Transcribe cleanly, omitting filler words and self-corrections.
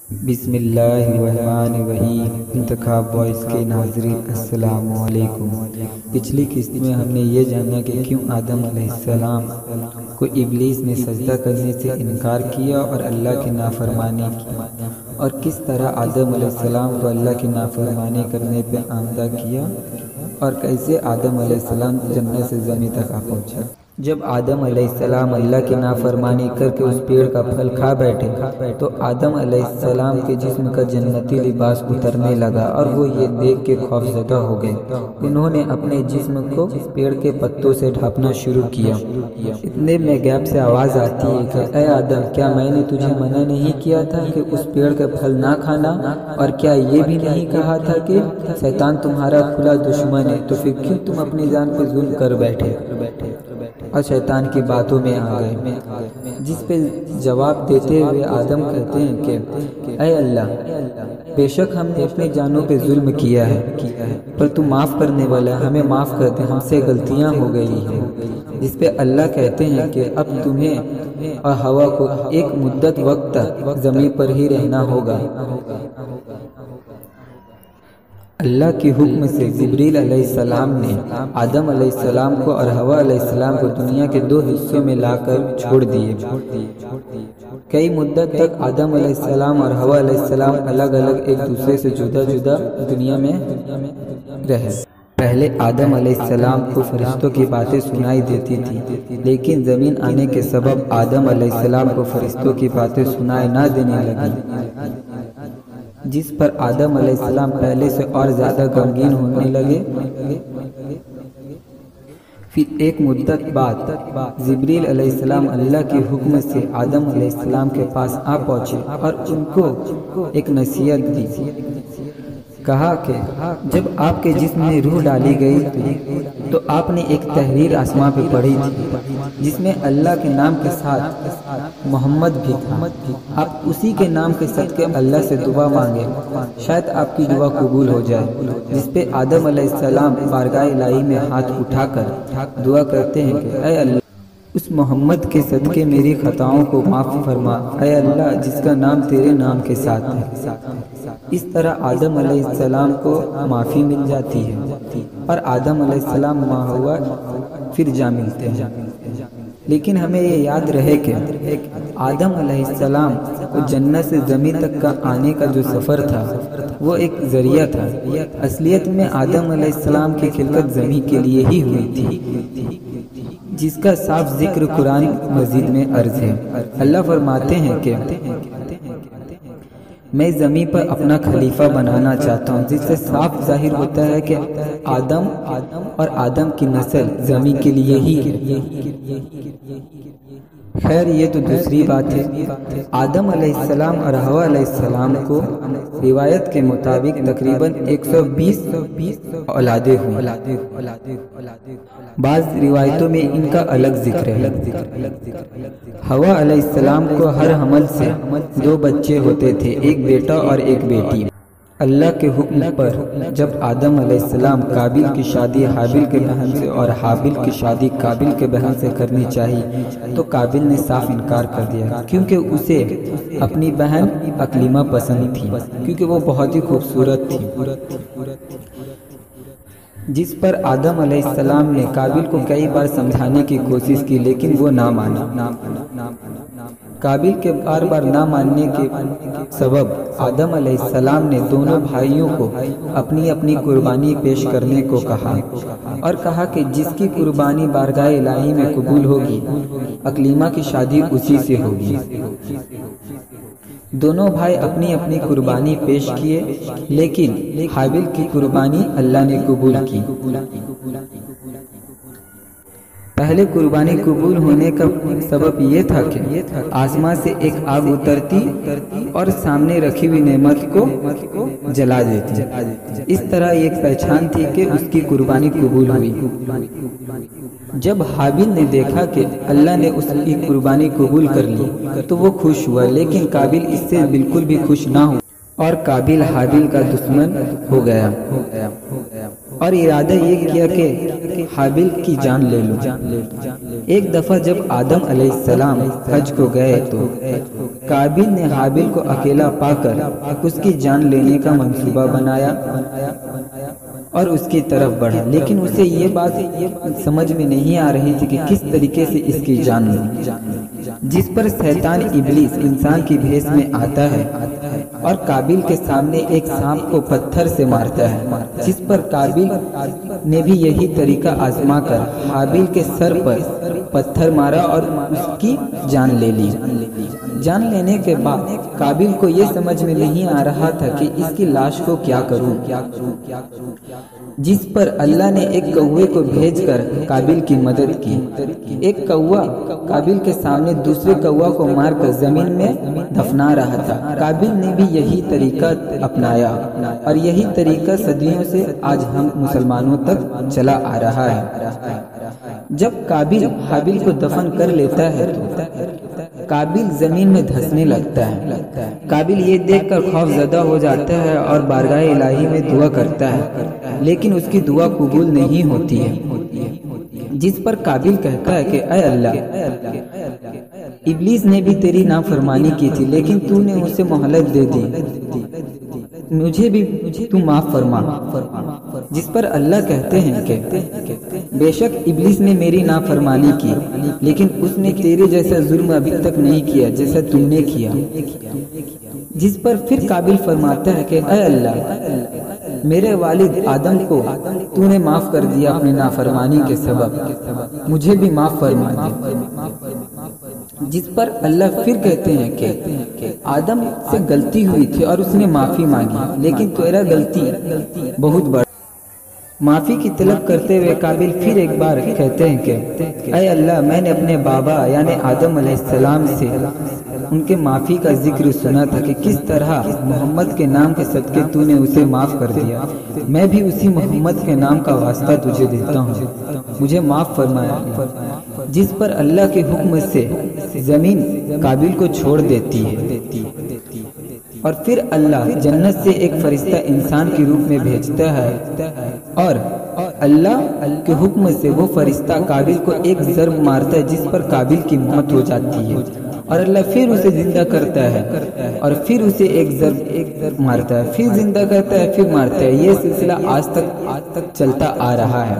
بسم اللہ الرحمن الرحیم۔ انتخاب وائس کے ناظرین السلام علیکم۔ پچھلی قسط میں ہم نے یہ جانا کہ کیوں آدم علیہ السلام کو ابلیس نے سجدہ کرنے سے انکار کیا اور اللہ کی نافرمانی کی، اور کس طرح آدم علیہ السلام کو اللہ کی نافرمانی کرنے پہ آمادہ کیا، اور کیسے آدم علیہ السلام جنت سے زمین تک آ پہنچا۔ جب آدم علیہ السلام اللہ کی نافرمانی کر کے اس پیڑ کا پھل کھا بیٹھے تو آدم علیہ السلام کے جسم کا جنتی لباس اترنے لگا، اور وہ یہ دیکھ کے خوفزدہ ہو گئے۔ انہوں نے اپنے جسم کو پیڑ کے پتوں سے ڈھانپنا شروع کیا۔ اتنے میں غیب سے آواز آتی ہے کہ اے آدم، کیا میں نے تجھے منع نہیں کیا تھا کہ اس پیڑ کا پھل نہ کھانا، اور کیا یہ بھی نہیں کہا تھا کہ شیطان تمہارا کھلا دشمن ہے، تو پھر کیوں تم اپنی جان پہ ظلم کر بیٹھے اور شیطان کی باتوں میں آ گئے؟ جس پہ جواب دیتے ہوئے آدم کہتے ہیں کہ اے اللہ، بے شک ہم نے اپنی جانوں پہ ظلم کیا ہے، پر تو معاف کرنے والا ہے، ہمیں معاف کر دے، ہم سے غلطیاں ہو گئی ہیں۔ جس پہ اللہ کہتے ہیں کہ اب تمہیں اور ہوا کو ایک مدت وقت تک زمین پر ہی رہنا ہوگا۔ اللہ کے حکم سے جبریل علیہ السلام نے آدم علیہ السلام کو اور حوا علیہ السلام کو دنیا کے دو حصوں میں لا کر چھوڑ دیے۔ کئی مدت تک آدم علیہ السلام اور حوا علیہ السلام الگ الگ ایک دوسرے سے جدا جدا دنیا میں رہے۔ پہلے آدم علیہ السلام کو فرشتوں کی باتیں سنائی دیتی تھی، لیکن زمین آنے کے سبب آدم علیہ السلام کو فرشتوں کی باتیں سنائی نہ دینے لگی، جس پر آدم علیہ السلام پہلے سے اور زیادہ غمگین ہونے لگے۔ پھر ایک مدت بعد جبریل علیہ السلام اللہ کے حکم سے آدم علیہ السلام کے پاس آ پہنچے اور ان کو ایک نصیحت دی۔ کہا کہ جب آپ کے جسم میں روح ڈالی گئی تھی تو آپ نے ایک تحریر آسمان پہ پڑھی تھی جس میں اللہ کے نام کے ساتھ محمد بھی تھا۔ آپ اسی کے نام کے صدقے اللہ سے دعا مانگے، شاید آپ کی دعا قبول ہو جائے۔ جس پہ آدم علیہ السلام بارگاہ الہی میں ہاتھ اٹھا کر دعا کرتے ہیں کہ اے اللہ، اس محمد کے صدقے میری خطاؤں کو معاف فرما، اے اللہ جس کا نام تیرے نام کے ساتھ ہے۔ اس طرح آدم علیہ السلام کو معافی مل جاتی ہے اور آدم علیہ السلام ہوا پھر جا ملتے ہیں۔ لیکن ہمیں یہ یاد رہے کہ آدم علیہ السلام کو جنت سے زمین تک کا آنے کا جو سفر تھا وہ ایک ذریعہ تھا۔ اصلیت میں آدم علیہ السلام کی خلقت زمین کے لیے ہی ہوئی تھی، جس کا صاف ذکر قرآن مجید میں عرض ہے۔ اللہ فرماتے ہیں کہ میں زمین پر اپنا خلیفہ بنانا چاہتا ہوں، جس سے صاف ظاہر ہوتا ہے کہ آدم اور آدم کی نسل زمین کے لیے ہی ہے۔ خیر یہ تو دوسری بات ہے۔ آدم علیہ السلام اور حوا علیہ السلام کو روایت کے مطابق تقریباً 120 اولادیں ہوئیں۔ بعض روایتوں میں ان کا الگ ذکر ہے۔ حوا علیہ السلام کو ہر حمل سے 2 بچے ہوتے تھے، ایک بیٹا اور ایک بیٹی۔ اللہ کے حکم پر جب آدم علیہ السلام قابل کی شادی حابل کے بہن سے اور حابل کی شادی قابل کے بہن سے کرنی چاہیے تو قابل نے صاف انکار کر دیا، کیونکہ اسے اپنی بہن اکلیمہ پسند تھی، کیونکہ وہ بہت ہی خوبصورت تھی۔ جس پر آدم علیہ السلام نے قابل کو کئی بار سمجھانے کی کوشش کی، لیکن وہ نہ مانا۔ قابل کے بار بار نہ ماننے کے سبب آدم علیہ السلام نے دونوں بھائیوں کو اپنی اپنی قربانی پیش کرنے کو کہا، اور کہا کہ جس کی قربانی بارگاہ الہی میں قبول ہوگی اکلیمہ کی شادی اسی سے ہوگی۔ دونوں بھائی اپنی اپنی قربانی پیش کیے، لیکن حابل کی قربانی اللہ نے قبول کی۔ پہلے قربانی قبول ہونے کا سبب یہ تھا کہ آسمان سے ایک آگ اترتی اور سامنے رکھی ہوئی نعمت کو جلا دیتی۔ اس طرح ایک پہچان تھی کہ اس کی قربانی قبول ہوئی۔ جب حابل نے دیکھا کہ اللہ نے اس کی قربانی قبول کر لی تو وہ خوش ہوا، لیکن قابل اس سے بالکل بھی خوش نہ ہوا۔ اور قابل حابیل کا دشمن ہو گیا اور ارادہ یہ کیا کہ حابیل کی جان لے لوں۔ ایک دفعہ جب آدم علیہ السلام حج کو گئے تو قابل نے حابیل کو اکیلا پا کر اس کی جان لینے کا منصوبہ بنایا اور اس کی طرف بڑھا، لیکن اسے یہ بات سمجھ میں نہیں آ رہی تھی کہ کس طریقے سے اس کی جان لوں، جس پر شیطان ابلیس انسان کی بھیس میں آتا ہے اور قابل کے سامنے ایک سانپ کو پتھر سے مارتا ہے، جس پر قابل نے بھی یہی طریقہ آزما کر حابیل کے سر پر پتھر مارا اور اس کی جان لے لی۔ جان لینے کے بعد قابل کو یہ سمجھ میں نہیں آ رہا تھا کہ اس کی لاش کو کیا کروں، جس پر اللہ نے ایک کوے کو بھیج کر قابل کی مدد کی۔ ایک کوا قابل کے سامنے دوسرے کوا کو مار کر زمین میں دفنا رہا تھا۔ قابل نے بھی یہی طریقہ اپنایا اور یہی طریقہ صدیوں سے آج ہم مسلمانوں تک چلا آ رہا ہے۔ جب قابل حابیل کو دفن کر لیتا ہے تو قابل زمین میں دھسنے لگتا ہے۔ قابل یہ دیکھ کر خوف زدہ ہو جاتا ہے اور بارگاہ الہی میں دعا کرتا ہے، لیکن اس کی دعا قبول نہیں ہوتی ہے، جس پر قابل کہتا ہے کہ اے اللہ، ابلیس نے بھی تیری نافرمانی کی تھی لیکن تو نے اسے مہلت دے دی، مجھے بھی تو معاف فرما۔ جس پر اللہ کہتے ہیں کہ بے شک ابلیس نے میری نافرمانی کی لیکن اس نے تیرے جیسا ظلم ابھی تک نہیں کیا جیسا تم نے کیا۔ جس پر پھر قابل فرماتا ہے کہ اے اللہ، میرے والد آدم کو تو نے معاف کر دیا اپنی نافرمانی کے سبب، مجھے بھی معاف فرما دے۔ جس پر اللہ پھر کہتے ہیں کہ آدم سے غلطی ہوئی تھی اور اس نے معافی مانگی لیکن تیرا غلطی بہت بڑا۔ معافی کی طلب کرتے ہوئے قابل پھر ایک بار کہتے ہیں کہ اے اللہ، میں نے اپنے بابا یعنی آدم علیہ السلام سے ان کے معافی کا ذکر سنا تھا کہ کس طرح محمد کے نام کے صدقے تو نے اسے معاف کر دیا، میں بھی اسی محمد کے نام کا واسطہ تجھے دیتا ہوں، مجھے معاف فرمایا۔ جس پر اللہ کے حکم سے زمین قابل کو چھوڑ دیتی ہے اور پھر اللہ جنت سے ایک فرشتہ انسان کے روپ میں بھیجتا ہے اور اللہ کے حکم سے وہ فرشتہ قابل کو ایک ضرب مارتا ہے جس پر قابل کی موت ہو جاتی ہے اور اللہ پھر اسے زندہ کرتا ہے اور پھر اسے ایک ضرب مارتا ہے، پھر زندہ کرتا ہے، پھر مارتا ہے۔ یہ سلسلہ آج تک چلتا آ رہا ہے۔